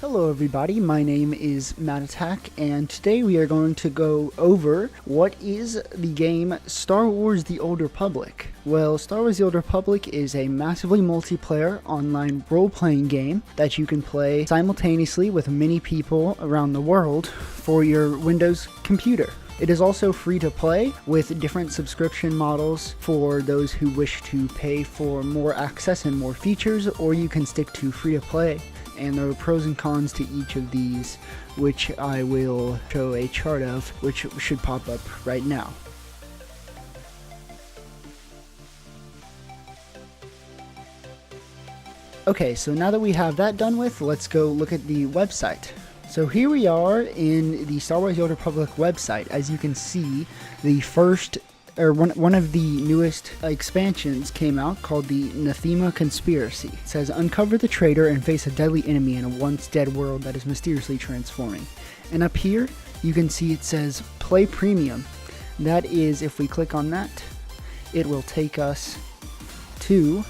Hello everybody, my name is MattAttack, and today we are going to go over what is the game Star Wars The Old Republic. Well, Star Wars The Old Republic is a massively multiplayer online role-playing game that you can play simultaneously with many people around the world for your Windows computer. It is also free to play with different subscription models for those who wish to pay for more access and more features, or you can stick to free to play. And there are pros and cons to each of these, which I will show a chart of, which should pop up right now. Okay, so now that we have that done with, let's go look at the website. So here we are in the Star Wars The Old Republic website. As you can see, the first one of the newest expansions came out called the Nathema Conspiracy. It says, uncover the traitor and face a deadly enemy in a once dead world that is mysteriously transforming. And up here, you can see it says Play Premium. That is, if we click on that, it will take us to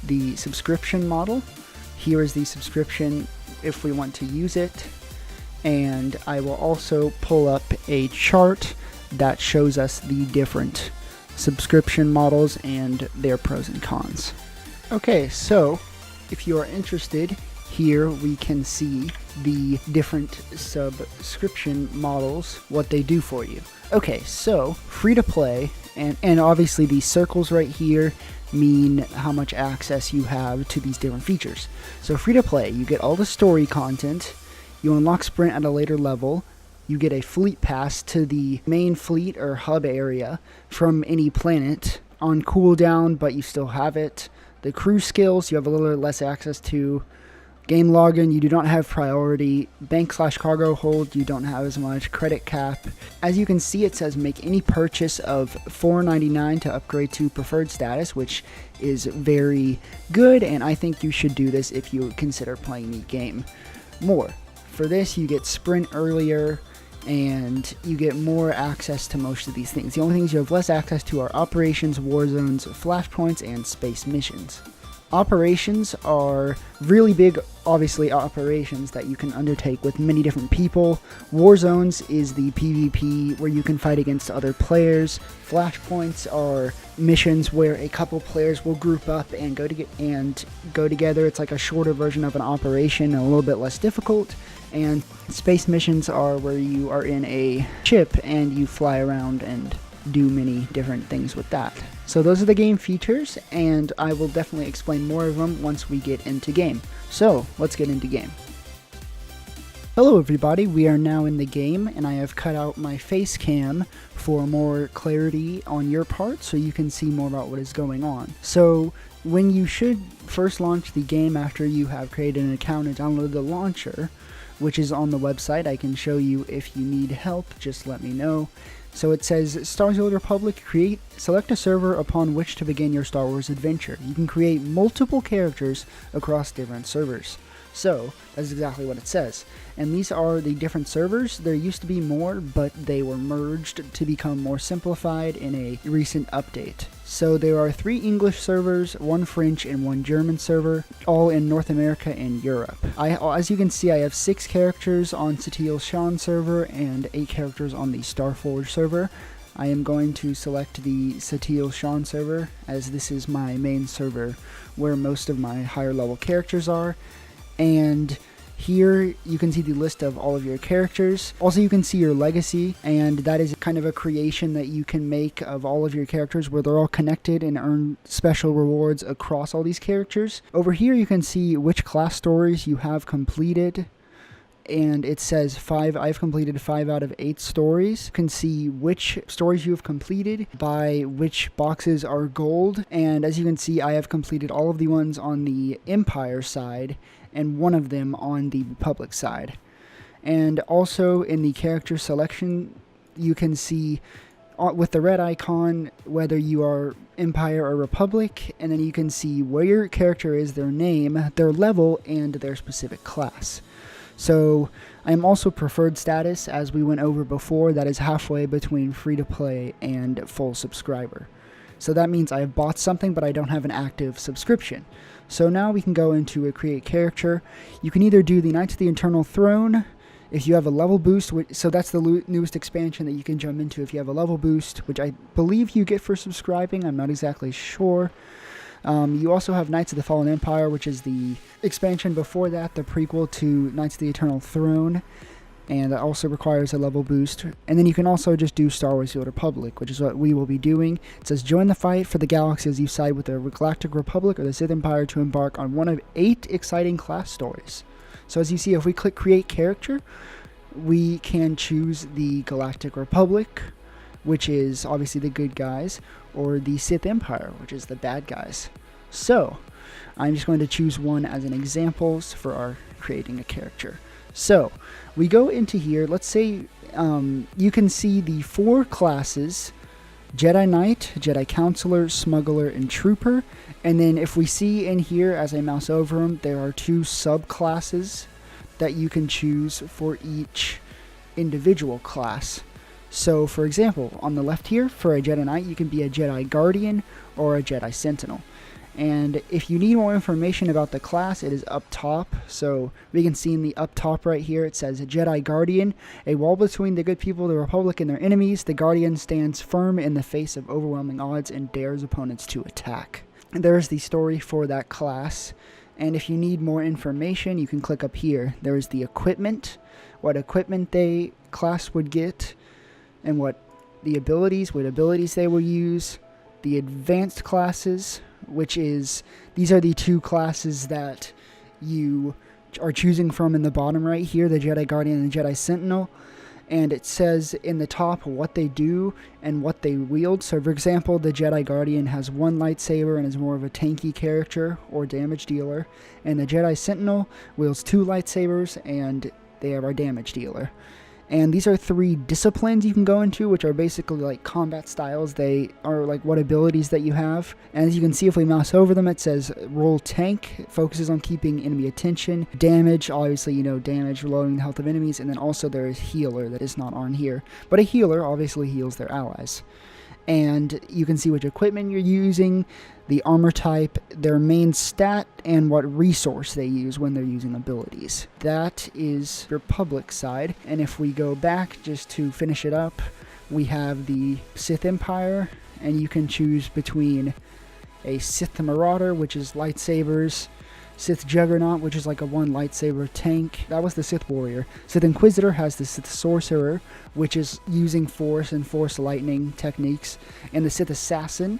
the subscription model. Here is the subscription if we want to use it. And I will also pull up a chart that shows us the different subscription models and their pros and cons. Okay, so if you are interested, here we can see the different subscription models, what they do for you. Okay, so free to play, and obviously these circles right here mean how much access you have to these different features. So free to play, you get all the story content, you unlock sprint at a later level, you get a fleet pass to the main fleet or hub area from any planet on cooldown, but you still have it. The crew skills, you have a little less access to. Game login, you do not have priority. Bank/cargo hold, you don't have as much. Credit cap. As you can see, it says make any purchase of $4.99 to upgrade to preferred status, which is very good, and I think you should do this if you consider playing the game more. For this, you get sprint earlier, and you get more access to most of these things. The only things you have less access to are operations, war zones, flashpoints, and space missions. Operations are really big, obviously, operations that you can undertake with many different people. War zones is the PvP where you can fight against other players. Flashpoints are missions where a couple players will group up and go together. It's like a shorter version of an operation and a little bit less difficult. And space missions are where you are in a ship and you fly around and do many different things with that. So those are the game features, and I will definitely explain more of them once we get into game. So let's get into game. Hello everybody, we are now in the game, and I have cut out my face cam for more clarity on your part so you can see more about what is going on. So when you should first launch the game after you have created an account and downloaded the launcher, which is on the website, I can show you if you need help, just let me know. So it says, Star Wars The Old Republic, select a server upon which to begin your Star Wars adventure. You can create multiple characters across different servers. So, that's exactly what it says. And these are the different servers. There used to be more, but they were merged to become more simplified in a recent update. So there are 3 English servers, 1 French, and 1 German server, all in North America and Europe. As you can see, I have 6 characters on Satele Shan server and 8 characters on the Starforge server. I am going to select the Satele Shan server, as this is my main server where most of my higher level characters are. And here you can see the list of all of your characters. Also, you can see your legacy, and that is kind of a creation that you can make of all of your characters where they're all connected and earn special rewards across all these characters. Over here you can see which class stories you have completed, and it says I've completed 5 out of 8 stories. You can see which stories you have completed by which boxes are gold, and as you can see, I have completed all of the ones on the Empire side and one of them on the Republic side. And also in the character selection, you can see with the red icon whether you are Empire or Republic, and then you can see where your character is, their name, their level, and their specific class. So I am also preferred status, as we went over before. That is halfway between free to play and full subscriber. So that means I have bought something, but I don't have an active subscription. So now we can go into a create character. You can either do the Knights of the Eternal Throne if you have a level boost, so that's the newest expansion that you can jump into if you have a level boost, which I believe you get for subscribing. I'm not exactly sure. You also have Knights of the Fallen Empire, which is the expansion before that, the prequel to Knights of the Eternal Throne, and that also requires a level boost. And then you can also just do Star Wars: The Old Republic, which is what we will be doing. It says, join the fight for the galaxy as you side with the Galactic Republic or the Sith Empire to embark on one of 8 exciting class stories. So as you see, if we click Create Character, we can choose the Galactic Republic, which is obviously the good guys, or the Sith Empire, which is the bad guys. So I'm just going to choose one as an example for our creating a character. So we go into here, let's say you can see the 4 classes: Jedi Knight, Jedi Counselor, Smuggler, and Trooper. And then if we see in here, as I mouse over them, there are 2 subclasses that you can choose for each individual class. So for example, on the left here, for a Jedi Knight, you can be a Jedi Guardian or a Jedi Sentinel. And if you need more information about the class, it is up top. So we can see in the up top right here, it says Jedi Guardian, a wall between the good people, the Republic, and their enemies. The Guardian stands firm in the face of overwhelming odds and dares opponents to attack. And there's the story for that class. And if you need more information, you can click up here. There is the equipment, what equipment the class would get, and what abilities they will use. The advanced classes, which is, these are the 2 classes that you are choosing from in the bottom right here, the Jedi Guardian and the Jedi Sentinel. And it says in the top what they do and what they wield. So for example, the Jedi Guardian has 1 lightsaber and is more of a tanky character or damage dealer. And the Jedi Sentinel wields 2 lightsabers and they are our damage dealer. And these are 3 disciplines you can go into, which are basically like combat styles. They are like what abilities that you have. And as you can see, if we mouse over them, it says roll tank. It focuses on keeping enemy attention. Damage, obviously, damage, lowering the health of enemies. And then also there is healer that is not on here. But a healer obviously heals their allies. And you can see which equipment you're using, the armor type, their main stat, and what resource they use when they're using abilities. That is your public side. And if we go back just to finish it up, we have the Sith Empire, and you can choose between a Sith Marauder, which is lightsabers, Sith Juggernaut, which is like a 1 lightsaber tank. That was the Sith Warrior. Sith Inquisitor has the Sith Sorcerer, which is using Force and Force Lightning techniques. And the Sith Assassin,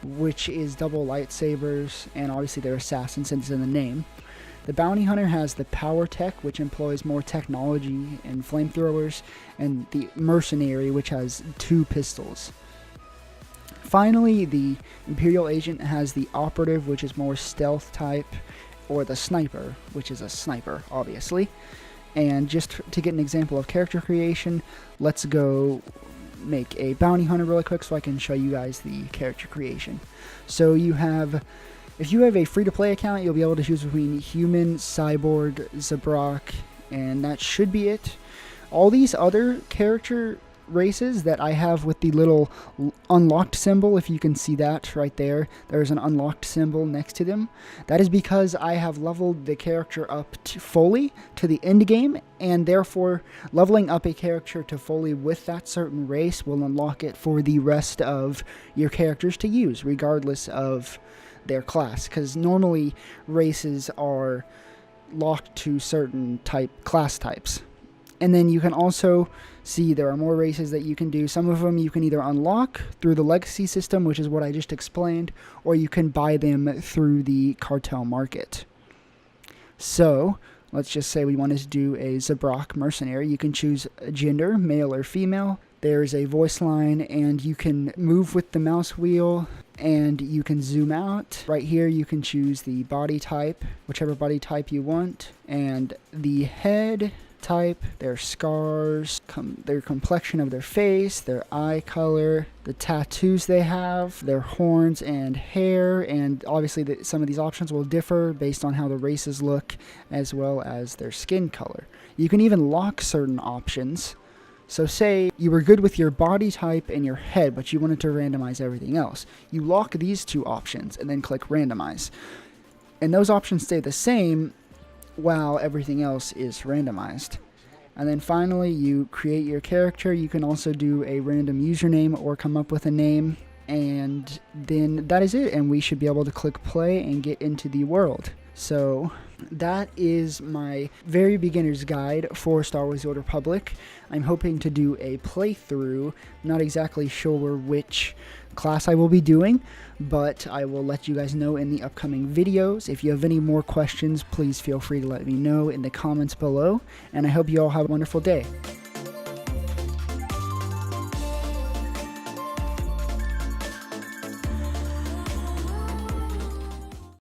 which is double lightsabers, and obviously they're assassins since it's in the name. The Bounty Hunter has the Power Tech, which employs more technology and flamethrowers. And the Mercenary, which has 2 pistols. Finally, the Imperial Agent has the Operative, which is more stealth type, or the Sniper, which is a sniper, obviously. And just to get an example of character creation, let's go make a Bounty Hunter really quick so I can show you guys the character creation. So if you have a free-to-play account, you'll be able to choose between human, cyborg, Zabrak, and that should be it. All these other character races that I have with the little unlocked symbol, if you can see that right there, there's an unlocked symbol next to them. That is because I have leveled the character up fully to the end game, and therefore leveling up a character to fully with that certain race will unlock it for the rest of your characters to use, regardless of their class, because normally races are locked to certain class types. And then you can also see there are more races that you can do. Some of them you can either unlock through the legacy system, which is what I just explained, or you can buy them through the cartel market. So let's just say we wanted to do a Zabrak mercenary. You can choose a gender, male or female. There's a voice line, and you can move with the mouse wheel, and you can zoom out. Right here you can choose the body type, whichever body type you want, and the head type, their scars, their complexion of their face, their eye color, the tattoos they have, their horns and hair, and obviously some of these options will differ based on how the races look, as well as their skin color. You can even lock certain options. So say you were good with your body type and your head, but you wanted to randomize everything else. You lock these two options and then click randomize. And those options stay the same while everything else is randomized. And then finally, you create your character. You can also do a random username or come up with a name. And then that is it. And we should be able to click play and get into the world. So that is my very beginner's guide for Star Wars: The Old Republic. I'm hoping to do a playthrough. Not exactly sure which class I will be doing, but I will let you guys know in the upcoming videos. If you have any more questions, please feel free to let me know in the comments below, and I hope you all have a wonderful day.